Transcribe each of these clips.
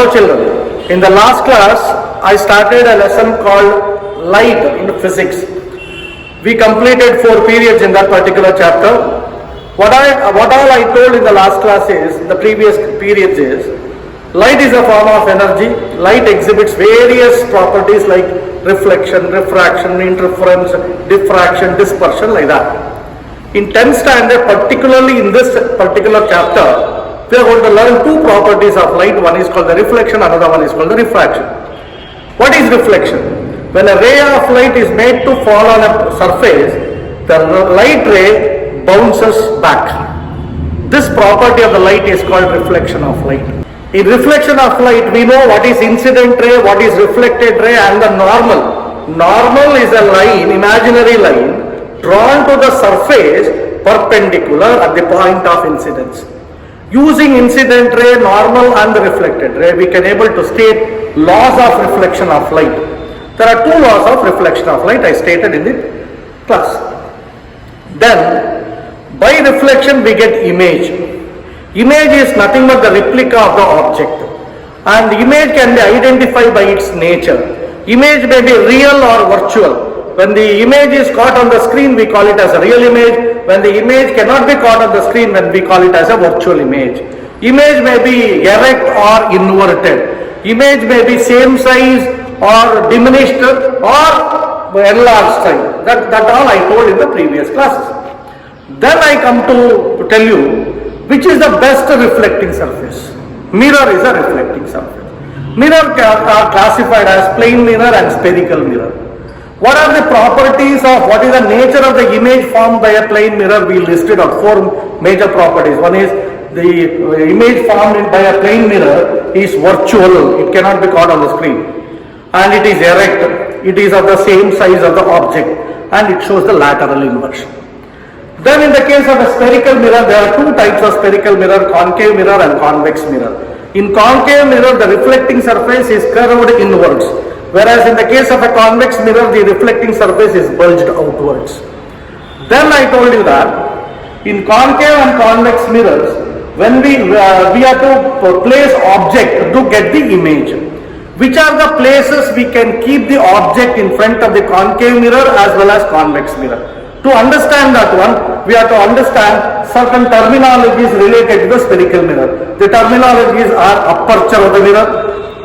Hello children, in the last class I started a lesson called light in physics. We completed 4 periods in that particular chapter. What all I told in the last class is, the previous periods is, light is a form of energy. Light exhibits various properties like reflection, refraction, interference, diffraction, dispersion, like that. In 10th standard, particularly in this particular chapter, we are going to learn 2 properties of light. One is called the reflection, another one is called the refraction. What is reflection? When a ray of light is made to fall on a surface, the light ray bounces back. This property of the light is called reflection of light. In reflection of light, we know what is incident ray, what is reflected ray, and the normal. Normal is a line, imaginary line, drawn to the surface perpendicular at the point of incidence. Using incident ray, normal and the reflected ray, we can able to state laws of reflection of light. There are 2 laws of reflection of light I stated in the class. Then, by reflection we get image. Image is nothing but the replica of the object. And the image can be identified by its nature. Image may be real or virtual. When the image is caught on the screen, we call it as a real image. When the image cannot be caught on the screen, then we call it as a virtual image. Image may be erect or inverted. Image may be same size or diminished or enlarged size. That all I told in the previous classes. Then I come to tell you which is the best reflecting surface. Mirror is a reflecting surface. Mirror are classified as plane mirror and spherical mirror. What are the properties of, what is the nature of the image formed by a plane mirror? We listed out 4 major properties. One is the image formed by a plane mirror is virtual. It cannot be caught on the screen. And it is erect. It is of the same size of the object. And it shows the lateral inversion. Then in the case of a spherical mirror, there are 2 types of spherical mirror, concave mirror and convex mirror. In concave mirror, the reflecting surface is curved inwards. Whereas in the case of a convex mirror, the reflecting surface is bulged outwards. Then I told you that in concave and convex mirrors, when we have to place object to get the image, which are the places we can keep the object in front of the concave mirror as well as convex mirror. To understand that one, we have to understand certain terminologies related to the spherical mirror. The terminologies are aperture of the mirror,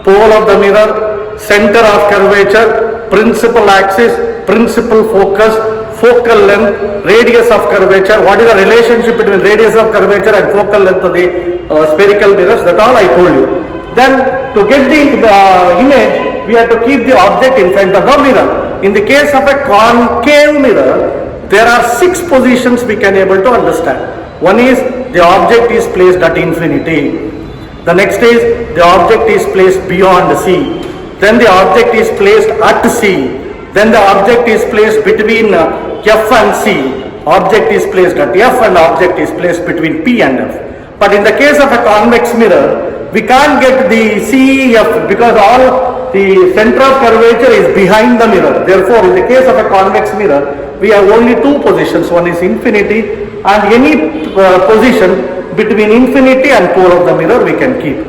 pole of the mirror, center of curvature, principal axis, principal focus, focal length, radius of curvature. What is the relationship between radius of curvature and focal length of the spherical mirrors? That all I told you. Then to get the image, we have to keep the object in front of the mirror. In the case of a concave mirror, there are 6 positions we can able to understand. One is the object is placed at infinity. The next is the object is placed beyond C. Then the object is placed at C. Then the object is placed between F and C. Object is placed at F and object is placed between P and F. But in the case of a convex mirror, we can't get the C, F because all the center of curvature is behind the mirror. Therefore, in the case of a convex mirror, we have only 2 positions. One is infinity, and any position between infinity and pole of the mirror we can keep.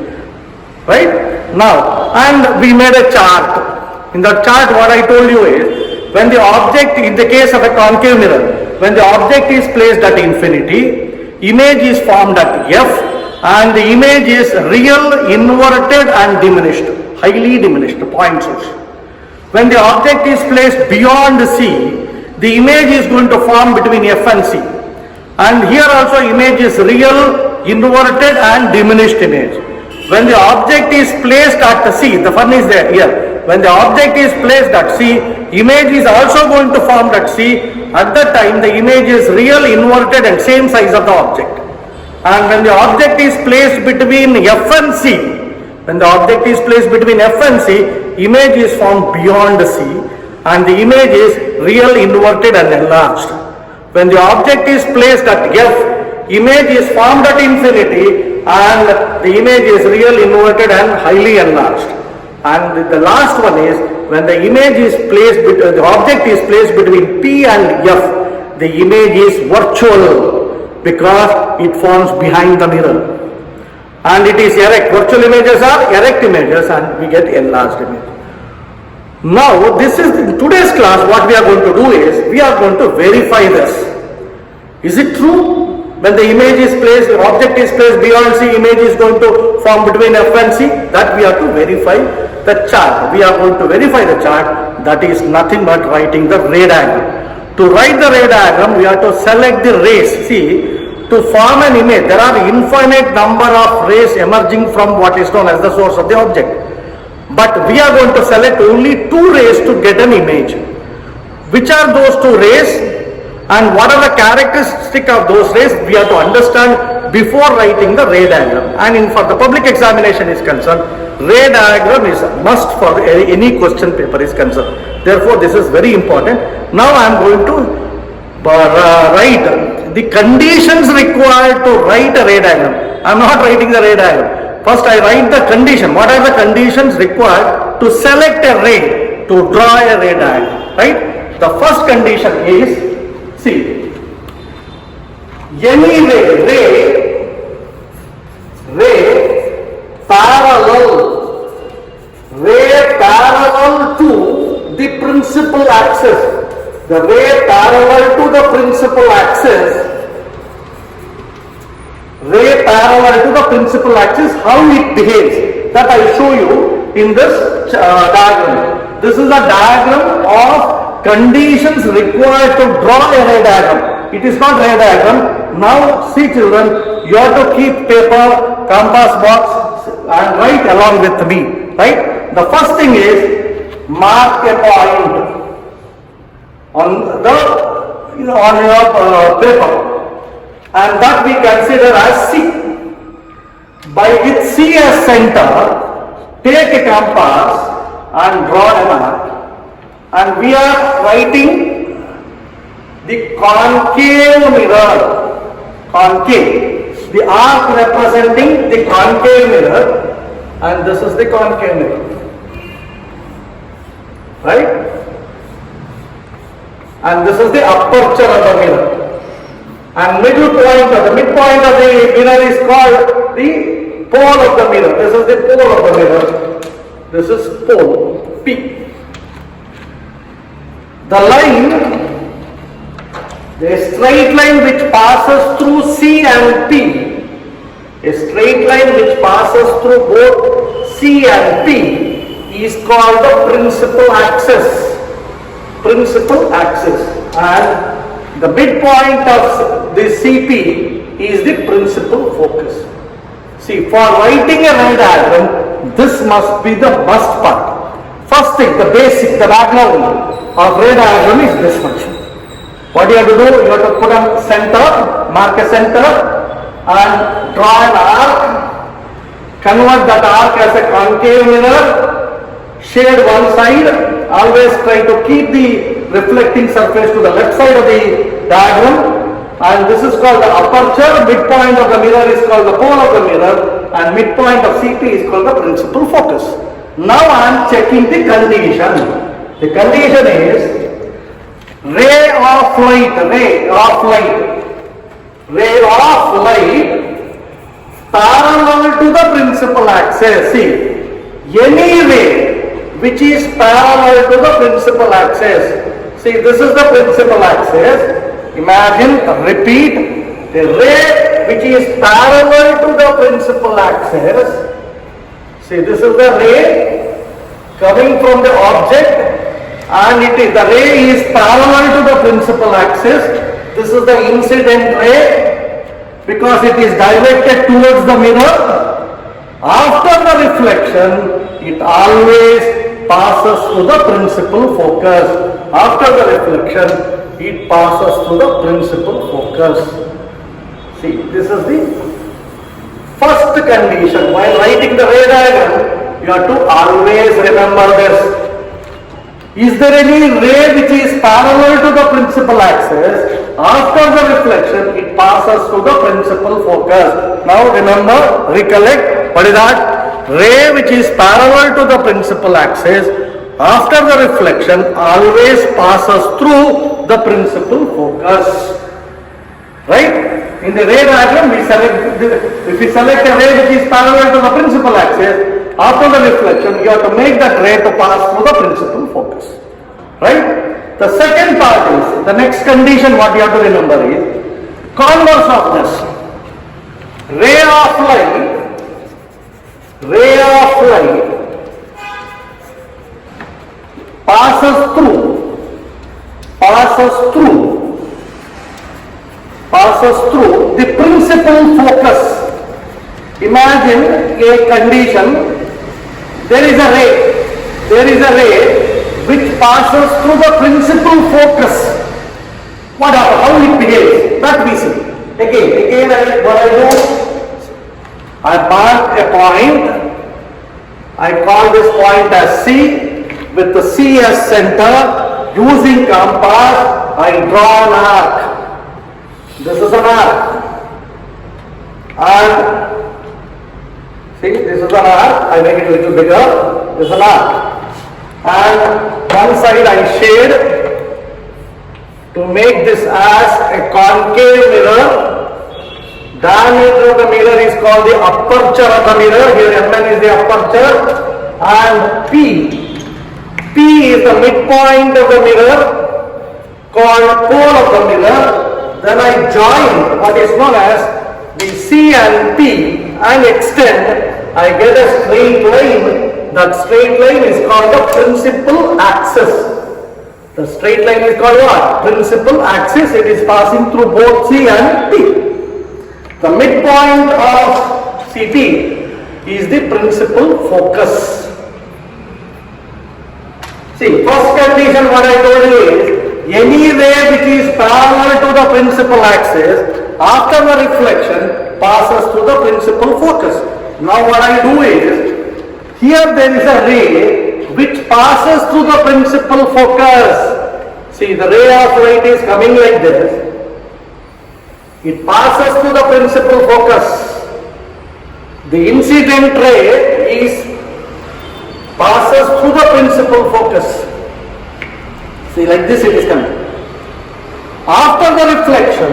Right? Now, and we made a chart. In the chart, what I told you is, when the object, in the case of a concave mirror, when the object is placed at infinity, image is formed at F, and the image is real, inverted and diminished, highly diminished, point source. When the object is placed beyond C, the image is going to form between F and C. And here also image is real, inverted and diminished image. When the object is placed at C, the fun is there here. When the object is placed at C, image is also going to form at C. At that time, the image is real, inverted and same size of the object. And when the object is placed between F and C, when the object is placed between F and C, image is formed beyond C. And the image is real, inverted and enlarged. When the object is placed at F, image is formed at infinity and the image is real, inverted and highly enlarged. And the last one is when the image is placed, the object is placed between P and F, the image is virtual because it forms behind the mirror. and it is erect. Virtual images are erect images and we get enlarged image. Now this is today's class. What we are going to do is we are going to verify this. Is it true? When the image is placed, object is placed beyond C, image is going to form between F and C. That we have to verify the chart. We are going to verify the chart. That is nothing but writing the ray diagram. To write the ray diagram, we have to select the rays. See, to form an image, there are infinite number of rays emerging from what is known as the source of the object. But we are going to select only 2 rays to get an image. Which are those 2 rays? And what are the characteristics of those rays? We have to understand before writing the ray diagram. And for the public examination is concerned, ray diagram is a must for any question paper is concerned. Therefore, this is very important. Now I am going to write the conditions required to write a ray diagram. I am not writing the ray diagram. First I write the condition. What are the conditions required to select a ray, to draw a ray diagram, right? The first condition is, see, any ray parallel to the principal axis. The ray parallel to the principal axis, how it behaves, that I show you in this diagram. This is a diagram of conditions required to draw a ray diagram. It is not ray diagram. Now see children, you have to keep paper, compass box and write along with me, right? The first thing is mark a point on your paper, and that we consider as C. By with C as center, take a compass and draw an arc, and we are writing the concave mirror, the arc representing the concave mirror, and this is the concave mirror, right? And this is the aperture of the mirror. And the midpoint of the mirror is called the pole of the mirror. This is the pole of the mirror. This is pole, P. The line, the straight line which passes through C and P, a straight line which passes through both C and P is called the principal axis. And the midpoint of the CP is the principal focus. See, for writing a ray diagram, this must be the must part. First thing, the basic, the background of ray diagram is this much. What you have to do? You have to put a center, mark a center and draw an arc, convert that arc as a concave mirror, shade one side. Always try to keep the reflecting surface to the left side of the diagram, and this is called the aperture. Midpoint of the mirror is called the pole of the mirror, and midpoint of CP is called the principal focus. Now I am checking the condition. The condition is ray of light parallel to the principal axis. See, any ray which is parallel to the principal axis. See, this is the principal axis. Imagine, repeat, the ray which is parallel to the principal axis. See, this is the ray coming from the object, and the ray is parallel to the principal axis. This is the incident ray because it is directed towards the mirror. After the reflection, it always passes through the principal focus. After the reflection, it passes through the principal focus. See, this is the first condition. While writing the ray diagram, you have to always remember this. Is there any ray which is parallel to the principal axis? After the reflection, it passes through the principal focus. Now remember, recollect, what is that? Ray which is parallel to the principal axis, after the reflection, always passes through the principal focus. right? In the ray diagram, if we select a ray which is parallel to the principal axis, after the reflection, you have to make that ray to pass through the principal focus, right? The second part is, the next condition what you have to remember is, converse of this. Ray of light passes through the principal focus. Imagine a condition, there is a ray which passes through the principal focus. What happens? How it behaves? That we see. Again, what I do, I mark a point. I call this point as C, with the C as center. Using compass, I draw an arc. This is an arc. And see, this is an arc. I make it a little bigger. This is an arc. And one side I shade to make this as a concave mirror. Diameter of the mirror is called the aperture of the mirror. Here Mn is the aperture. And P is the midpoint of the mirror, called pole of the mirror. Then I join what is known as the C and P and extend. I get a straight line. That straight line is called the principal axis. The straight line is called what? Principal axis. It is passing through both C and P. The midpoint of CP is the principal focus. See, first condition what I told you is, any ray which is parallel to the principal axis, after the reflection, passes through the principal focus. Now what I do is, here there is a ray which passes through the principal focus. See, the ray of light is coming like this. It passes through the principal focus. The incident ray passes through the principal focus. See, like this it is coming. After the reflection,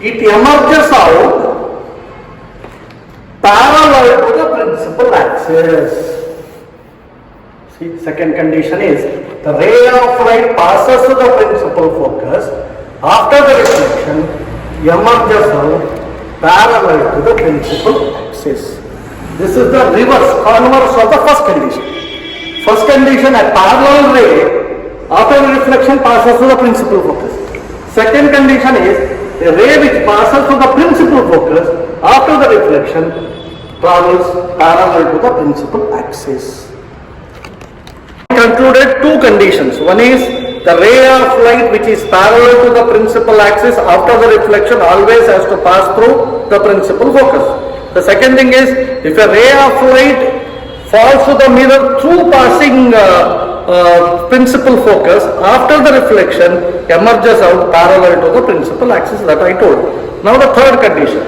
it emerges out parallel to the principal axis. See, second condition is, the ray of light passes to the principal focus. After the reflection, emerges out parallel to the principal axis. This is the converse of the first condition. First condition, a parallel ray after the reflection passes to the principal focus. Second condition is, a ray which passes to the principal focus after the reflection travels parallel to the principal axis. We concluded two conditions. One is, the ray of light which is parallel to the principal axis after the reflection always has to pass through the principal focus. The second thing is, if a ray of light falls to the mirror through passing principal focus, after the reflection emerges out parallel to the principal axis that I told. Now the third condition.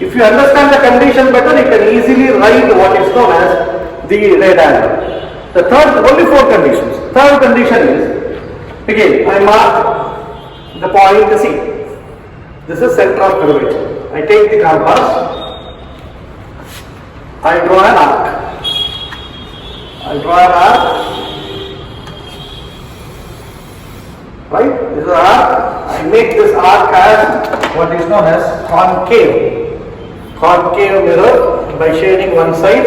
If you understand the condition better, you can easily write what is known as the ray diagram. The third, only four conditions. Third condition is, again, I mark the point C. This is center of curvature. I take the compass. I draw an arc. Right? This is an arc. I make this arc as what is known as concave. Concave mirror by shading one side.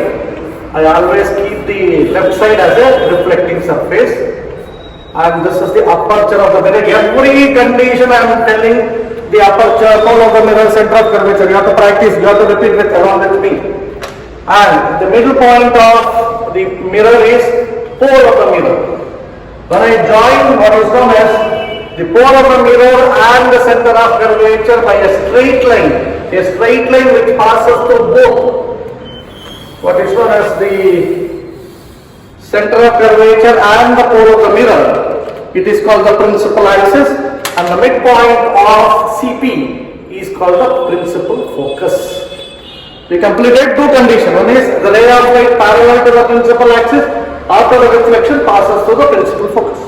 I always keep the left side as a reflecting surface. And this is the aperture of the mirror. Every condition I am telling, the aperture, pole of the mirror, center of curvature. You have to practice, you have to repeat along with me. And the middle point of the mirror is pole of the mirror. When I join what is known as the pole of the mirror and the center of curvature by a straight line which passes through both what is known as the center of curvature and the pole of the mirror, it is called the principal axis, and the midpoint of CP is called the principal focus. We completed two conditions. One is, the ray of light parallel to the principal axis, after the reflection passes through the principal focus.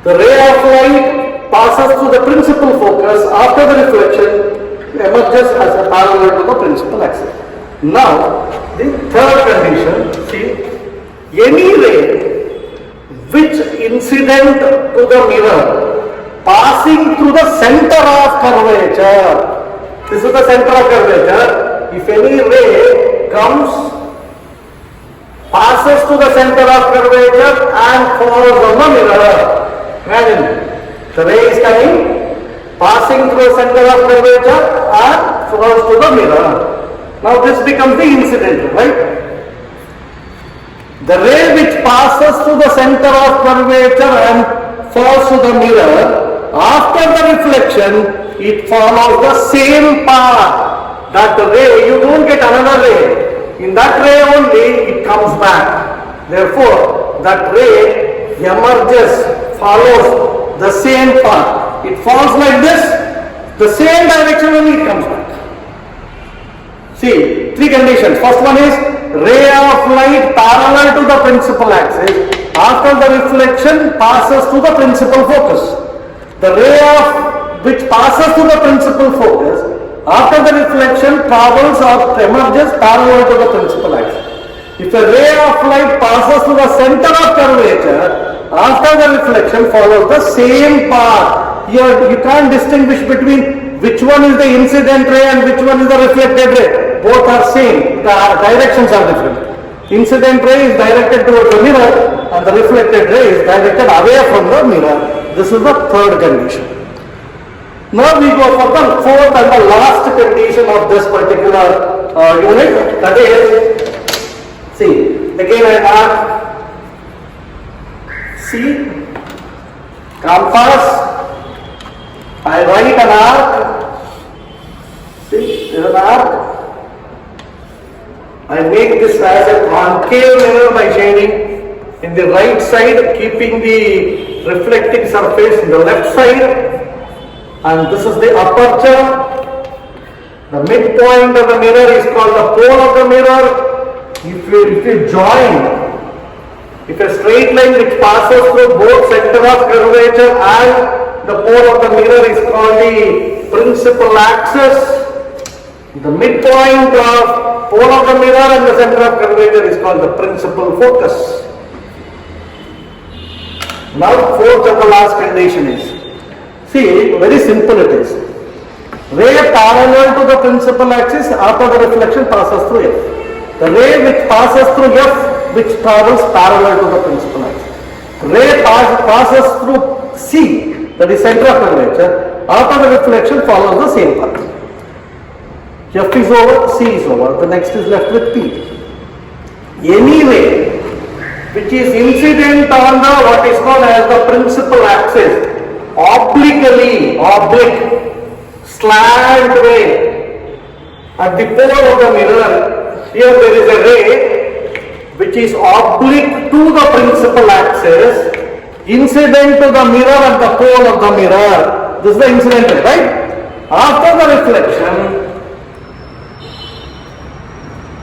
The ray of light passes passes through the principal focus. After the reflection, emerges as a parallel to the principal axis. Now, the third condition, see, any ray which incident to the mirror passing through the center of curvature. This is the center of curvature. If any ray comes, passes to the center of curvature and falls on the mirror. Imagine, the ray is coming, passing through the center of curvature and falls to the mirror. Now this becomes the incident, right? The ray which passes through the center of curvature and falls to the mirror, after the reflection, it follows the same path. That ray, you don't get another ray. In that ray only, it comes back. Therefore, that ray emerges, follows the same path. It falls like this, the same direction only it comes back. See, three conditions. First one is ray of light parallel to the principal axis. After the reflection, passes to the principal focus. The ray of which passes to the principal focus, after the reflection, travels or emerges parallel to the principal axis. If a ray of light passes to the center of curvature, after the reflection follows the same path. Here you can't distinguish between which one is the incident ray and which one is the reflected ray. Both are same, the directions are different. Incident ray is directed towards the mirror and the reflected ray is directed away from the mirror. This is the third condition. Now we go for the fourth and the last condition of this particular unit, that is, see, again I mark C, compass, I write an arc, see, there is an arc. I make this as a concave mirror by shading in the right side, keeping the reflecting surface in the left side, and this is the aperture. The midpoint of the mirror is called the pole of the mirror. If you join, if a straight line which passes through both center of curvature and the pole of the mirror is called the principal axis. The midpoint of pole of the mirror and the center of curvature is called the principal focus. Now fourth and the last condition is, see, very simple it is. Ray parallel to the principal axis, after the reflection passes through F. The ray which passes through F, which travels parallel to the principal axis. Ray passes through C, that is center of curvature, after the reflection follows the same path. F is over, C is over, the next is left with P. Any ray which is incident on the what is called as the principal axis, oblique, slant ray at the pole of the mirror. Here there is a ray which is oblique to the principal axis, incident to the mirror at the pole of the mirror. This is the incident ray, right? After the reflection,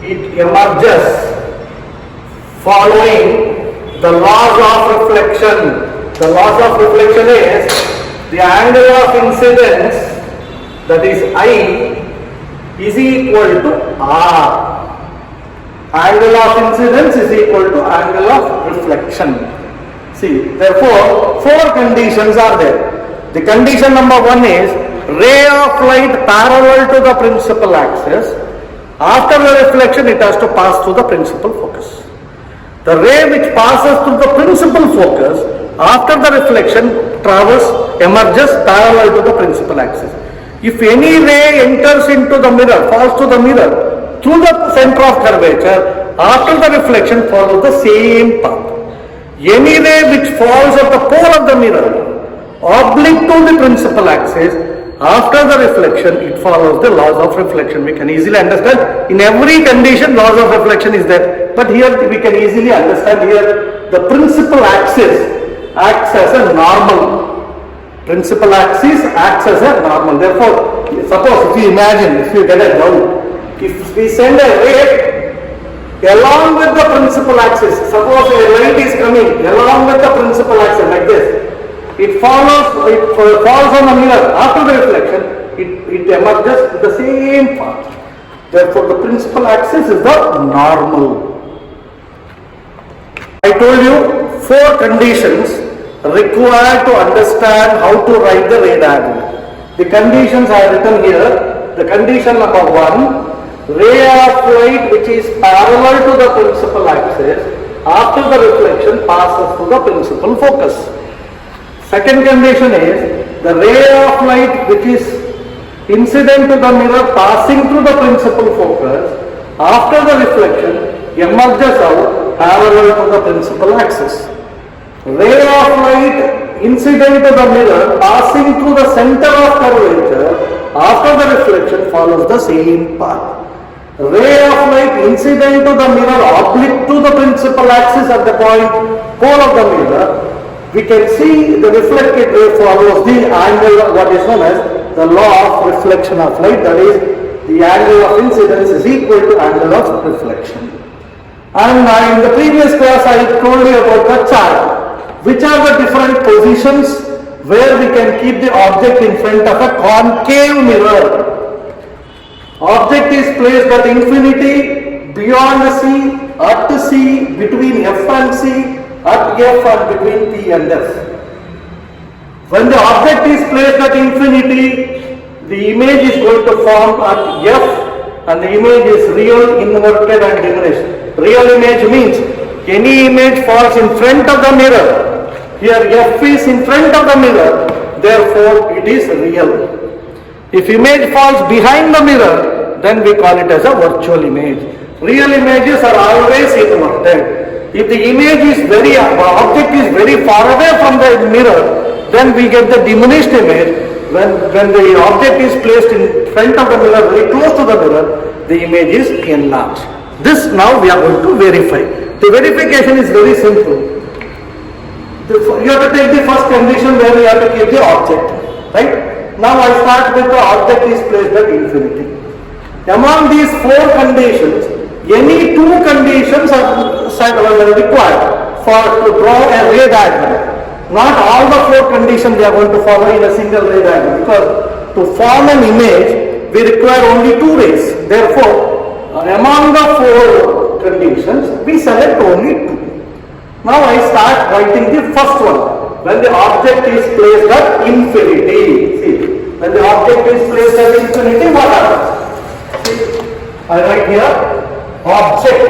it emerges following the laws of reflection. The laws of reflection is the angle of incidence, that is I, is equal to R. Angle of incidence is equal to angle of reflection. See, therefore, four conditions are there. The condition number one is ray of light parallel to the principal axis. After the reflection, it has to pass through the principal focus. The ray which passes through the principal focus, after the reflection, emerges parallel to the principal axis. If any ray enters into the mirror, falls to the mirror, through the center of curvature, after the reflection follows the same path. Any ray which falls at the pole of the mirror, oblique to the principal axis, after the reflection, it follows the laws of reflection. We can easily understand. In every condition, laws of reflection is there. But here we can easily understand here the principal axis acts as a normal. Principal axis acts as a normal. Therefore, suppose if you imagine, if you get a doubt, if we send a ray along with the principal axis, suppose a light is coming along with the principal axis like this. it falls on the mirror after the reflection, it emerges the same path. Therefore, the principal axis is the normal. I told you 4 conditions required to understand how to write the ray diagram. The conditions are written here. The condition number 1, ray of light which is parallel to the principal axis after the reflection passes through the principal focus. Second condition is the ray of light which is incident to the mirror passing through the principal focus after the reflection emerges out parallel to the principal axis. Ray of light incident to the mirror passing through the center of curvature after the reflection follows the same path. Ray of light incident to the mirror oblique to the principal axis at the pole of the mirror, we can see the reflected ray follows the angle, what is known as the law of reflection of light, that is, the angle of incidence is equal to angle of reflection. And in the previous class I told you about the chart, which are the different positions where we can keep the object in front of a concave mirror. Object is placed at infinity, beyond C, at C, between F and C, at F and between P and F. When the object is placed at infinity, the image is going to form at F and the image is real, inverted and diminished. Real image means any image falls in front of the mirror. Here F is in front of the mirror, therefore it is real. If image falls behind the mirror, then we call it as a virtual image. Real images are always inverted. If the image is object is very far away from the mirror, then we get the diminished image. When the object is placed in front of the mirror, very close to the mirror, the image is enlarged. This now we are going to verify. The verification is very simple. You have to take the first condition where we have to keep the object, right? Now I start with the object is placed at infinity. Among these 4 conditions, any 2 conditions are required to draw a ray diagram. Not all the 4 conditions we are going to follow in a single ray diagram, because to form an image we require only 2 rays. Therefore, among the 4 conditions we select only 2. Now I start writing the first one. When the object is placed at infinity. See, when the object is placed at infinity, what happens? See, I write here object.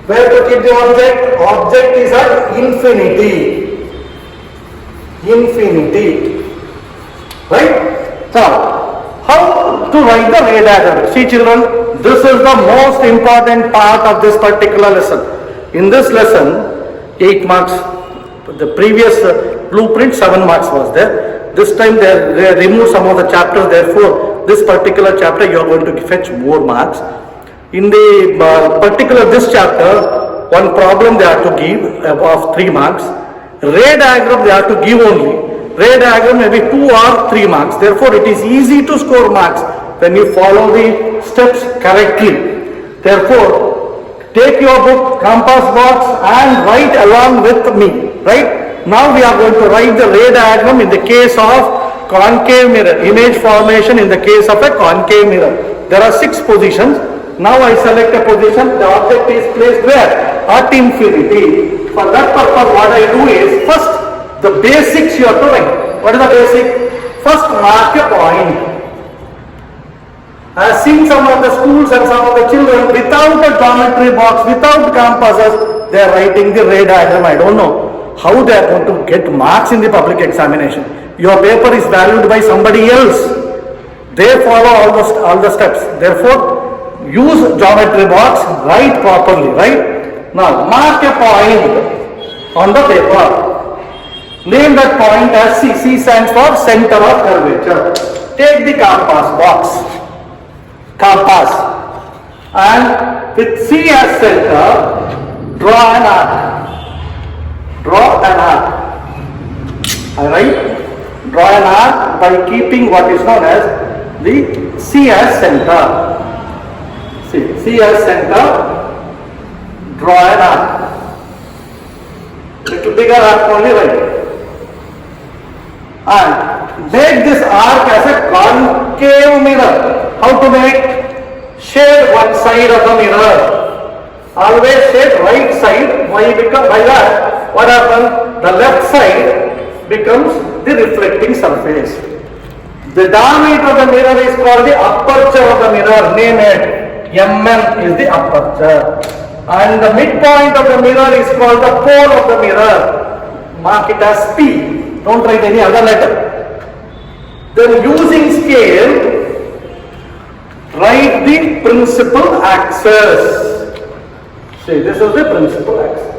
Where to keep the object? Object is at infinity. Infinity. Right? So, how to write the ray diagram? See children, this is the most important part of this particular lesson. In this lesson, 8 marks. The previous blueprint 7 marks was there. This time they removed some of the chapters, therefore this particular chapter you are going to fetch more marks. In the particular this chapter, one problem they have to give of 3 marks. Ray diagram they have to give only. Ray diagram may be 2 or 3 marks. Therefore it is easy to score marks when you follow the steps correctly. Therefore, take your book, compass box and write along with me. Right? Now we are going to write the ray diagram in the case of concave mirror. Image formation in the case of a concave mirror. There are 6 positions. Now I select a position, the object is placed where? At infinity. For that purpose what I do is, first the basics you have to write. What is the basic? First mark a point. I have seen some of the schools and some of the children without a geometry box, without compasses, they are writing the ray diagram. I don't know how they are going to get marks in the public examination. Your paper is valued by somebody else. They follow all the steps. Therefore, use geometry box, write properly, right? Now, mark a point on the paper. Name that point as C. C stands for center of curvature. Take the compass box. Compass. And with C as center, draw an arc. Draw an arc. Alright? Draw an arc by keeping what is known as the C as center. C as center, draw an arc. Little bigger arc only, right? and make this arc as a concave mirror. How to make? Shade one side of the mirror. Always shade right side. Why? Because by that, what happens? The left side becomes the reflecting surface. The diameter of the mirror is called the aperture of the mirror. Name it. Mn is the aperture. And the midpoint of the mirror is called the pole of the mirror. Mark it as P. Don't write any other letter. Then using scale, write the principal axis. See, this is the principal axis.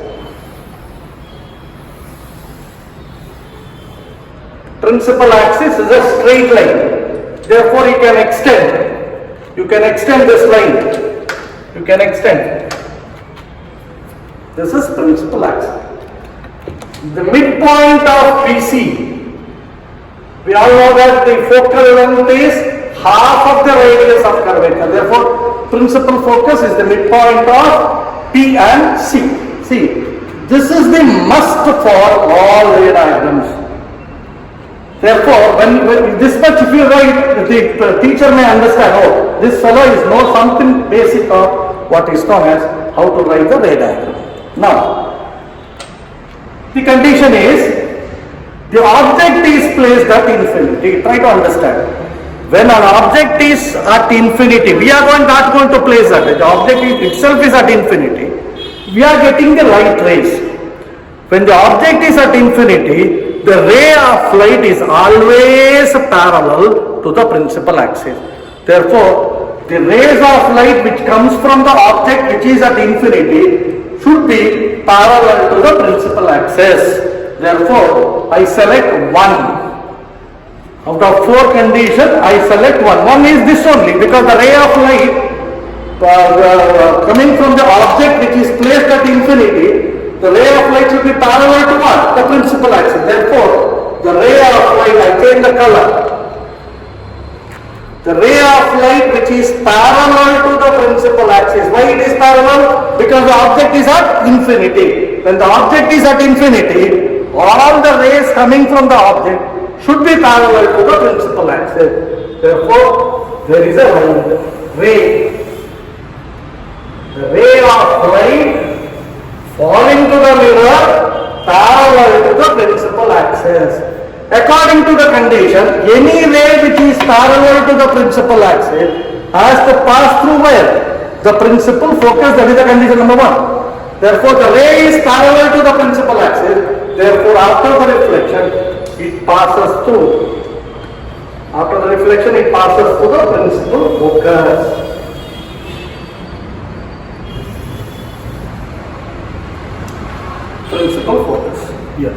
Principal axis is a straight line. Therefore, you can extend. You can extend this line. You can extend. This is principal axis. The midpoint of BC. We all know that the focal length is half of the radius of curvature. Therefore, principal focus is the midpoint of P and C. See, this is the must for all ray diagrams. Therefore, when this much if you write, the teacher may understand, oh, this fellow is know something basic of what is known as how to write the ray diagram. Now, the condition is, the object is placed at infinity. Try to understand. When an object is at infinity, we are not going to place that. The object itself is at infinity. We are getting the light rays. When the object is at infinity, the ray of light is always parallel to the principal axis. Therefore, the rays of light which comes from the object which is at infinity should be parallel to the principal axis. Therefore, I select 1. Out of 4 conditions, I select 1. 1 is this only, because the ray of light coming from the object which is placed at infinity, the ray of light should be parallel to what? The principal axis. Therefore, the ray of light, I change the color. The ray of light which is parallel to the principal axis. Why it is parallel? Because the object is at infinity. When the object is at infinity, all the rays coming from the object should be parallel to the principal axis. Therefore, there is a ray. The ray of light falling to the mirror parallel to the principal axis. According to the condition, any ray which is parallel to the principal axis has to pass through where? The principal focus, that is the condition number 1. Therefore, the ray is parallel to the principal axis. Therefore, after the reflection, it passes through. After the reflection, it passes through the principal focus. Principal focus here.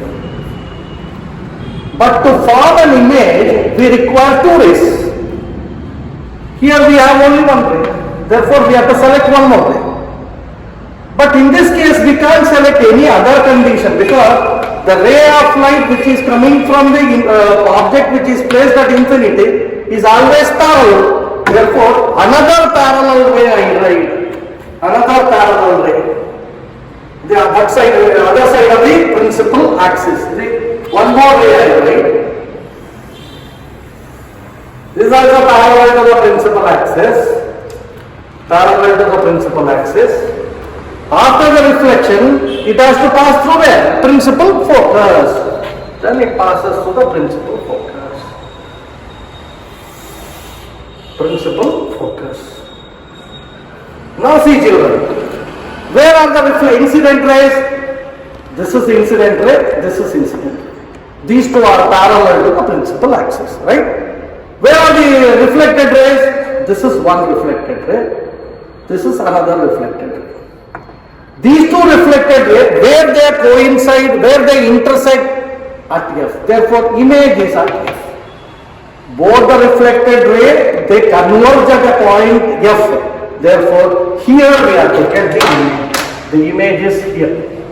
But to form an image, we require 2 rays. Here we have only 1 ray. Therefore, we have to select 1 more ray. But in this case, we can't select any other condition, because the ray of light which is coming from the object which is placed at infinity is always parallel. Therefore, another parallel ray I write. Another parallel ray. The other side of the principal axis. One more ray I write. This is also parallel to the principal axis. Parallel to the principal axis. After the reflection, it has to pass through where? Principal focus. Then it passes through the principal focus. Principal focus. Now see children. Where are the incident rays? This is incident ray, this is incident ray. These two are parallel to the principal axis, right? Where are the reflected rays? This is one reflected ray, this is another reflected ray. These two reflected rays, where they coincide, where they intersect, at F. Therefore, image is at F. Both the reflected ray, they converge at a point F. Therefore, here we are to get the image. The image is here.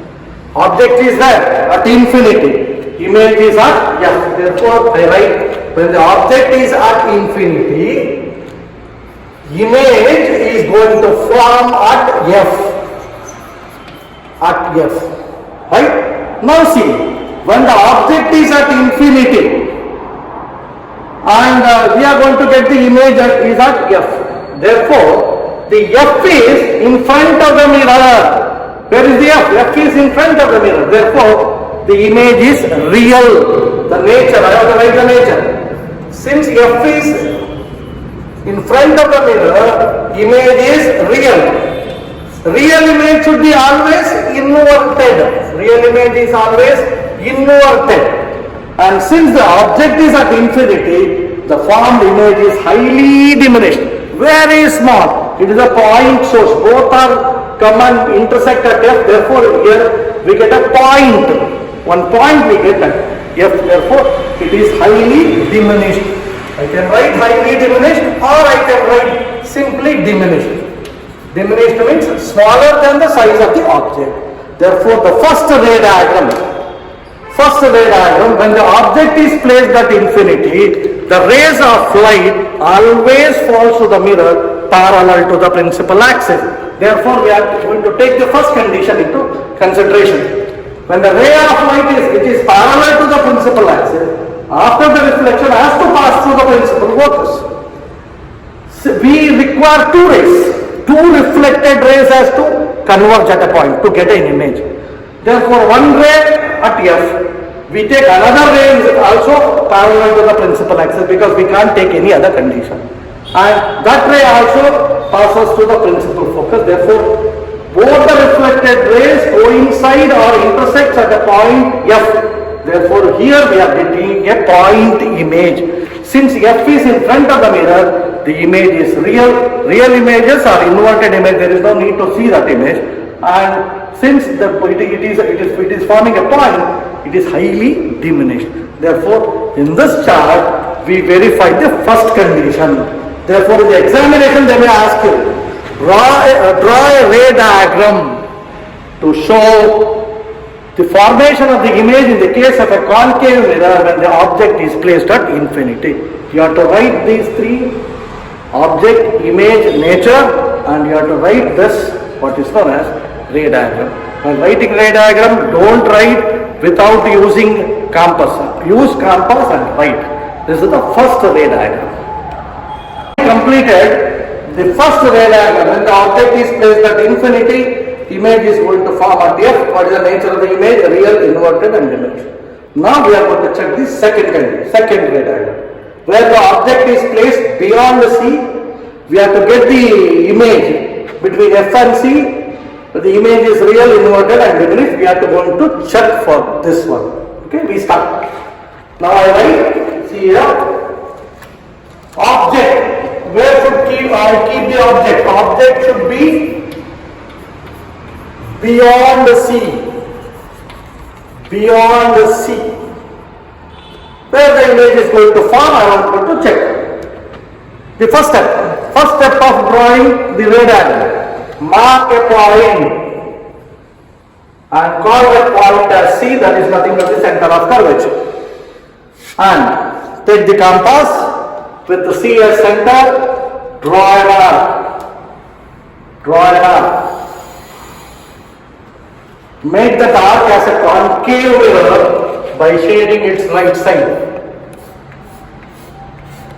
Object is there at infinity. Image is at F. Therefore, I write, when the object is at infinity, image is going to form at F. At F. Right? Now see, when the object is at infinity, and we are going to get the image is at F. Therefore, the F is in front of the mirror. Where is the F? F is in front of the mirror. Therefore, the image is real. The nature, I have to write the nature. Since F is in front of the mirror, image is real. Real image should be always inverted. Real image is always inverted. And since the object is at infinity, the formed image is highly diminished, very small. It is a point source. Both are come and intersect at F. Therefore, here we get a point. One point we get at F. Therefore, it is highly diminished. I can write highly diminished or I can write simply diminished. Diminished means smaller than the size of the object. Therefore, the first ray diagram, when the object is placed at infinity, the rays of light always falls to the mirror parallel to the principal axis. Therefore, we are going to take the first condition into consideration. When the ray of light is parallel to the principal axis, after the reflection has to pass through the principal focus. So we require two rays. Two reflected rays has to converge at a point to get an image. Therefore, one ray at F, we take another ray also parallel to the principal axis because we can't take any other condition. And that ray also passes to the principal focus. Therefore, both the reflected rays coincide or intersect at a point F. Therefore, here we are getting a point image. Since F is in front of the mirror, the image is real. Real images are inverted image. There is no need to see that image. And since it is forming a point, it is highly diminished. Therefore, in this chart, we verify the first condition. Therefore, in the examination, they may ask you, draw a ray diagram to show the formation of the image in the case of a concave mirror when the object is placed at infinity. You have to write these three: object, image, nature, and you have to write this, what is known as ray diagram. When writing ray diagram, don't write without using compass. Use compass and write. This is the first ray diagram. Completed the first ray diagram. When the object is placed at infinity, image is going to form at F. What is the nature of the image? Real, inverted and diminished. Now we are going to check the second ray diagram. Where the object is placed beyond the C, we have to get the image between F and C. The image is real, inverted and diminished. We are going to check for this one. Okay, we start. Now I write, see here, object. Where should I keep the object? Object should be beyond the C. Beyond the C. Where the image is going to form, I want to check. The first step of drawing the ray diagram. Mark a point and call that point as C, that is nothing but the center of curvature. And take the compass with the C as center, draw an arc. Draw an arc. Make that arc as a concave mirror by shading its right side.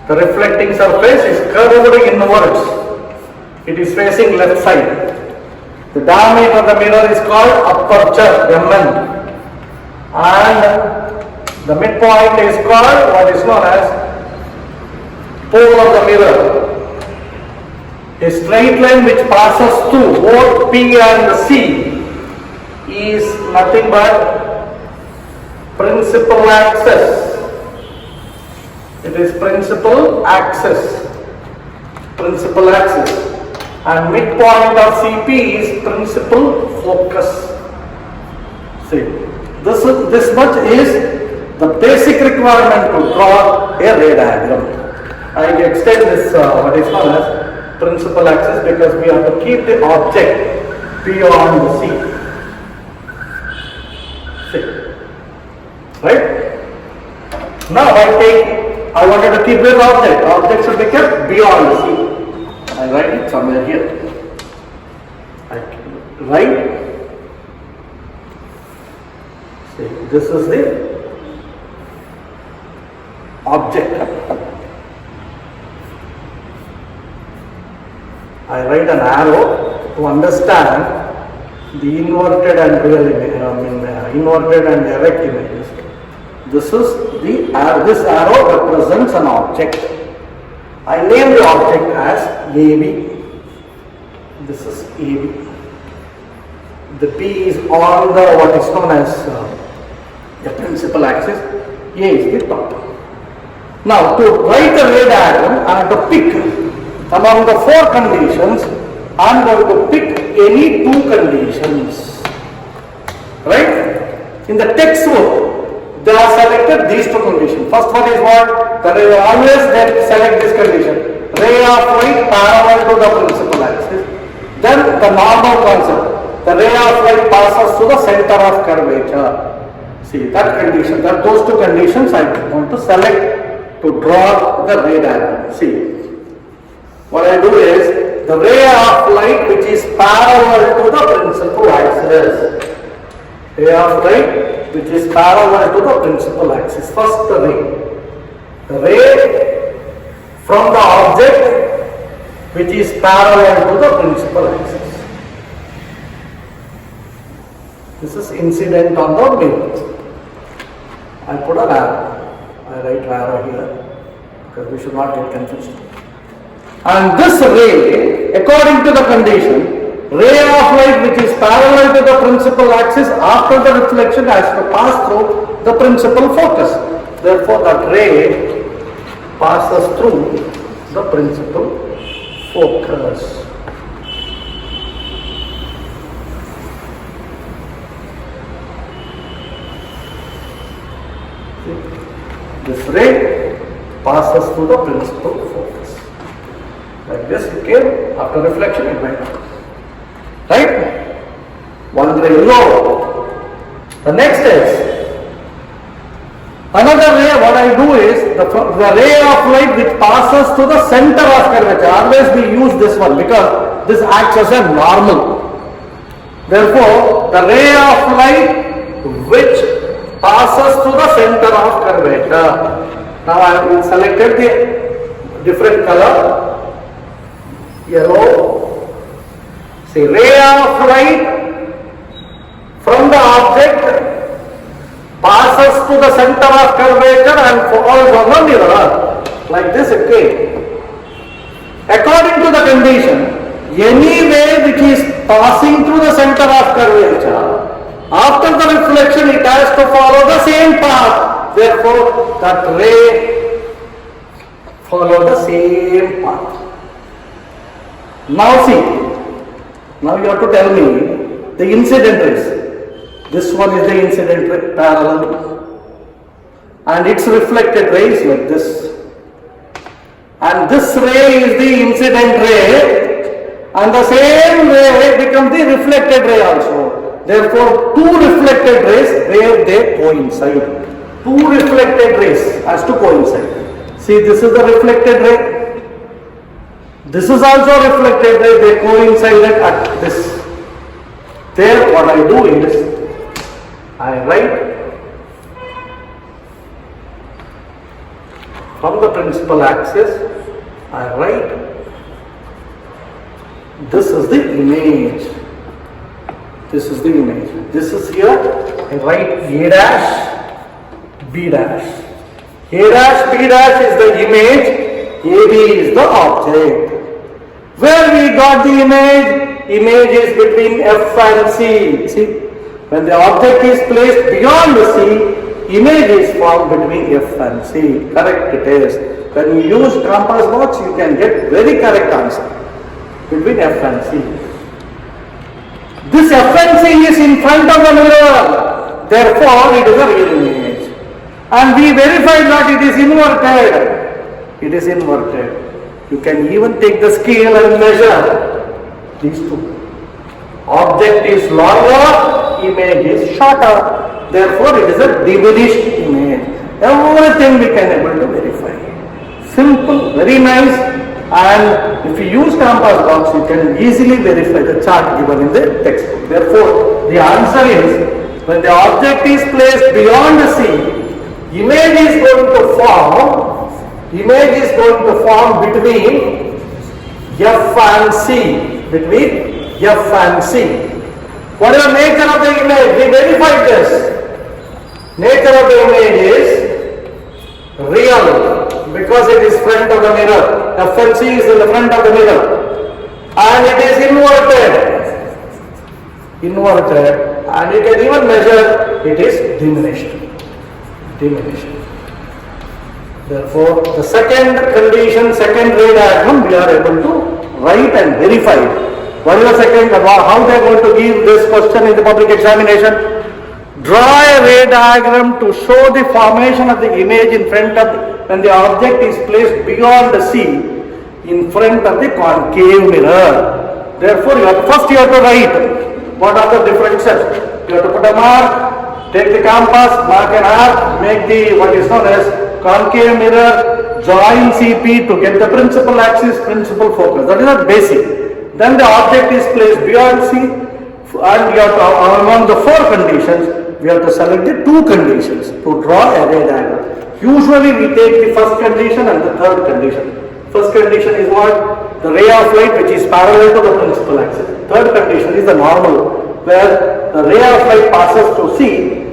The reflecting surface is curved inwards. It is facing left side. The diameter of the mirror is called aperture, Mn. And the midpoint is called what is known as pole of the mirror. A straight line which passes through both P and C is nothing but principal axis. It is principal axis. Principal axis. And midpoint of CP is principal focus. See, this much is the basic requirement to draw a ray diagram. I extend this what is known as principal axis because we have to keep the object beyond the C. See, right? Now I wanted to keep this object. Object should be kept beyond the C. I write it somewhere here. I write. See, this is the object. I write an arrow to understand the inverted and real image, inverted and erect images. This arrow represents an object. I name the object as AB. This is AB. The B is on the what is known as the principal axis. A is the top. Now to write a ray diagram, I have to pick among the 4 conditions. I am going to pick any 2 conditions. Right? In the textbook, they are selected these 2 conditions. First one is what? They always then select this condition. Ray of light parallel to the principal axis. Then the normal concept. The ray of light passes to the center of curvature. See that condition, those 2 conditions I want to select to draw the ray diagram. See. What I do is, the ray of light which is parallel to the principal axis. Ray of light which is parallel to the principal axis. First the ray. The ray from the object which is parallel to the principal axis. This is incident on the mirror. I put an arrow. I write arrow here because we should not get confused. And this ray, according to the condition, ray of light which is parallel to the principal axis, after the reflection has to pass through the principal focus. Therefore, that ray passes through the principal focus. This ray passes through the principal focus. Like this it came, after reflection it went out. Right? One ray low. The next is, another ray, what I do is, the ray of light which passes to the center of curvature. Always we use this one because this acts as a normal. Therefore, the ray of light which passes to the center of curvature. Now I have selected the different color. Yellow. See, ray of light from the object passes to the center of curvature and falls on the mirror. Like this it came. According to the condition, any ray which is passing through the center of curvature, after the reflection it has to follow the same path. Therefore, that ray follow the same path. Now see, now you have to tell me the incident rays. This one is the incident ray parallel and its reflected ray is like this. And this ray is the incident ray and the same ray becomes the reflected ray also. Therefore, 2 reflected rays where they coincide. 2 reflected rays has to coincide. See, this is the reflected ray. This is also reflected ray, they coincided at this. There what I do is, I write from the principal axis, I write, this is the image. This is the image. This is here, I write A dash, B dash. A dash, B dash is the image, AB is the object. Where we got the image? Image is between F and C. See, when the object is placed beyond the C, image is formed between F and C. Correct it is. When you use compass box, you can get very correct answer between F and C. This F and C is in front of the mirror. Therefore, it is a real image. And we verified that it is inverted. It is inverted. You can even take the scale and measure these 2. Object is longer, image is shorter. Therefore, it is a diminished image. Everything we can able to verify. Simple, very nice, and if you use compass box, you can easily verify the chart given in the textbook. Therefore, the answer is, when the object is placed beyond the sea, image is going to form Image is going to form between F and C. Between F and C. What is the nature of the image? We verified this. Nature of the image is real because it is front of the mirror. F and C is in the front of the mirror. And it is inverted. Inverted. And you can even measure it is diminished. Diminished. Therefore, the second condition, second ray diagram, we are able to write and verify. What is the second? How they are going to give this question in the public examination? Draw a ray diagram to show the formation of the image in front of when the object is placed beyond the C in front of the concave mirror. Therefore, first you have to write what are the differences. You have to put a mark, take the compass, mark an arc, make the what is known as concave mirror, join CP to get the principal axis, principal focus. That is not basic. Then the object is placed beyond C, and you have to, among the four conditions, we have to select the two conditions to draw a ray diagram. Usually we take the first condition and the third condition. First condition is what? The ray of light which is parallel to the principal axis. Third condition is the normal, where the ray of light passes through C.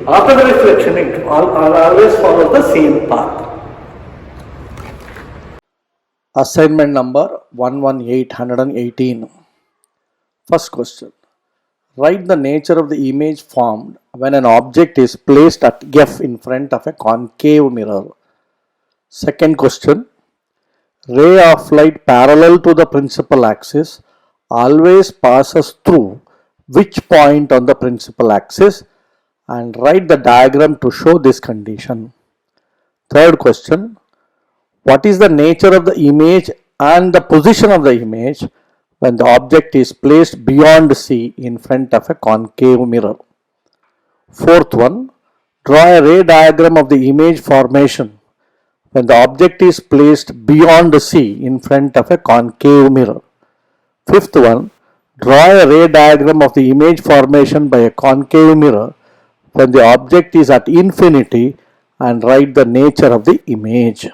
After the reflection, it always follows the same path. Assignment number 118. First question. Write the nature of the image formed when an object is placed at F in front of a concave mirror. Second question. Ray of light parallel to the principal axis always passes through which point on the principal axis, and write the diagram to show this condition. Third question. What is the nature of the image and the position of the image when the object is placed beyond C in front of a concave mirror? Fourth one. Draw a ray diagram of the image formation when the object is placed beyond C in front of a concave mirror. Fifth one. Draw a ray diagram of the image formation by a concave mirror when the object is at infinity, and write the nature of the image.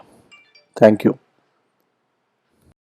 Thank you.